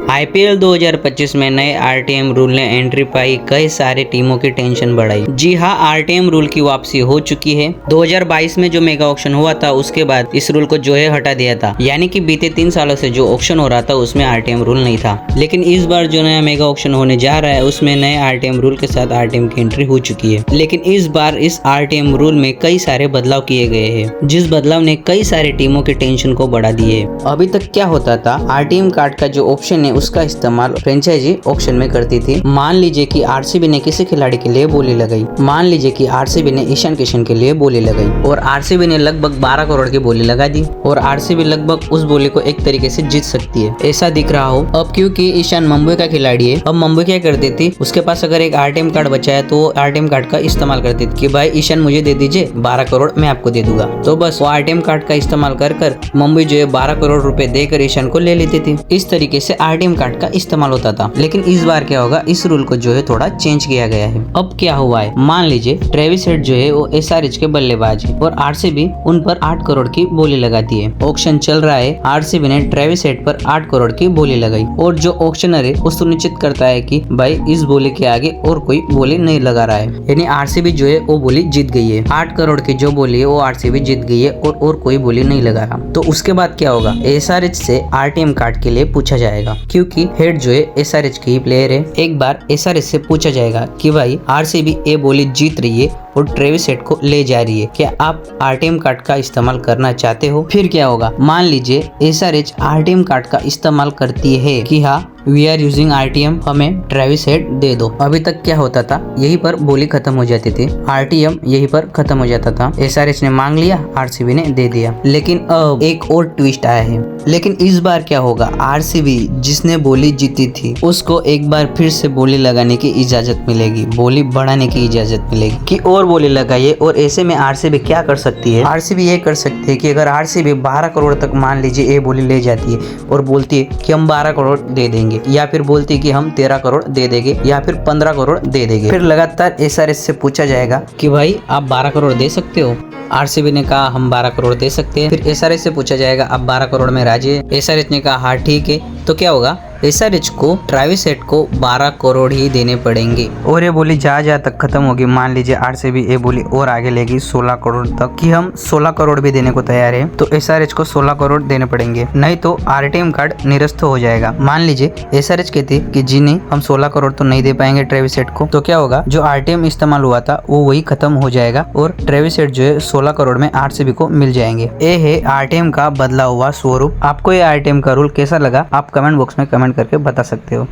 IPL 2025 में नए RTM rule ने एंट्री पाई, कई सारे टीमों की टेंशन बढ़ाई। जी हां, आरटीएम रूल की वापसी हो चुकी है। 2022 में जो मेगा ऑक्शन हुआ था उसके बाद इस रूल को जो है हटा दिया था, यानी कि बीते 3 सालों से जो ऑक्शन हो रहा था उसमें आरटीएम रूल नहीं था। लेकिन इस बार जो नया मेगा ऑक्शन होने जा रहा है उसमें नए आरटीएम रूल के साथ आरटीएम की एंट्री हो चुकी है। लेकिन इस बार इस आरटीएम रूल में कई सारे बदलाव किए गए हैं, जिस बदलाव ने कई सारी टीमों की टेंशन को बढ़ा दिए। अभी तक क्या होता था, आरटीएम कार्ड का जो ऑप्शन है उसका इस्तेमाल फ्रेंचाइजी ऑक्शन में करती थी। मान लीजिए कि आरसीबी ने किसी खिलाड़ी के लिए बोली लगाई, मान लीजिए कि आरसीबी ने ईशान किशन के लिए बोली लगाई और आरसीबी ने लगभग 12 करोड़ की बोली लगा दी और आरसीबी लगभग उस बोली को एक तरीके से जीत सकती है, ऐसा दिख रहा हो। अब क्योंकि ईशान मुंबई का खिलाड़ी है, अब मुंबई क्या कर देती, उसके पास अगर एक आरटीएम कार्ड बचा है तो आरटीएम कार्ड का इस्तेमाल कर देती कि भाई ईशान मुझे दे दीजिए, 12 करोड़ मैं आपको दे दूंगा। तो बस वो आरटीएम कार्ड का इस्तेमाल कर मुंबई जो है 12 करोड़ रुपए देकर ईशान को ले लेती थी। इस तरीके से आरटीएम कार्ड का इस्तेमाल होता था। लेकिन इस बार क्या होगा, इस रूल को जो है थोड़ा चेंज किया गया है। अब क्या हुआ है, मान लीजिए ट्रेविस हेड जो है वो एसआरएच के बल्लेबाज है और आरसीबी उन पर 8 करोड़ की बोली लगाती है। ऑक्शन चल रहा है, आरसीबी ने ट्रेविस हेड पर 8 करोड़ की बोली लगाई और जो ऑक्शनर है वो सुनिश्चित करता है कि भाई इस बोली के आगे और कोई बोली नहीं लगा रहा है, यानी आरसीबी जो है वो बोली जीत गई है। 8 करोड़ की जो बोली है वो आरसीबी जीत गई है और कोई बोली नहीं लगा रहा। तो उसके बाद क्या होगा, एसआरएच से आरटीएम कार्ड के लिए पूछा जाएगा, क्योंकि हेड जो है एसआरएच की ही प्लेयर है। एक बार एसआरएच से पूछा जाएगा कि भाई आरसीबी ये बोली जीत रही है और ट्रेविस हेड को ले जा रही है, क्या आप आरटीएम कार्ड का इस्तेमाल करना चाहते हो? फिर क्या होगा, मान लीजिए एसआरएच आरटीएम कार्ड का इस्तेमाल करती है कि हाँ वी आर यूजिंग आरटीएम, हमें ट्रेविस हेड दे दो। अभी तक क्या होता था, यहीं पर बोली खत्म हो जाती थी, आरटीएम यहीं पर खत्म हो जाता था। एसआरएच ने मांग लिया, आरसीबी ने दे दिया। लेकिन अब एक और ट्विस्ट आया है। लेकिन इस बार क्या होगा, आरसीबी जिसने बोली जीती थी उसको एक बार फिर से बोली लगाने की इजाजत मिलेगी, बोली बढ़ाने की इजाजत मिलेगी कि और बोली लगाइए। और ऐसे में आरसीबी क्या कर सकती है, आरसीबी ये कर सकती है कि अगर आरसीबी 12 करोड़ तक मान लीजिए ये बोली ले जाती है और बोलती है कि हम 12 करोड़ दे देंगे, या फिर बोलती है कि हम 13 करोड़ दे देंगे, या फिर 15 करोड़ दे देंगे, फिर लगातार एसआरएच से पूछा जाएगा कि भाई आप 12 करोड़ दे सकते हो। आरसीबी ने कहा हम 12 करोड़ दे सकते हैं। फिर एसआरएच से पूछा जाएगा आप 12 करोड़ में राजी है? एसआरएच ने कहा हाँ ठीक है। तो क्या होगा, एसआरएच को ट्रेविस हेड को 12 करोड़ ही देने पड़ेंगे और ये बोली जहाँ तक खत्म होगी। मान लीजिए आरसीबी ये बोली और आगे लेगी 16 करोड़ तक कि हम 16 करोड़ भी देने को तैयार है, तो एसआरएच को 16 करोड़ देने पड़ेंगे, नहीं तो आरटीएम कार्ड निरस्त हो जाएगा। मान लीजिए एसआरएच कहती कि जी नहीं, हम 16 करोड़ तो नहीं दे पाएंगे ट्रेविस हेड को, तो क्या होगा, जो आरटीएम इस्तेमाल हुआ था वो वही खत्म हो जाएगा और ट्रेविस हेड जो है 16 करोड़ में आरसीबी को मिल जाएंगे। ये है आरटीएम का बदला हुआ स्वरूप। आपको ये आरटीएम का रूल कैसा लगा, आप कमेंट बॉक्स में कमेंट करके बता सकते हो।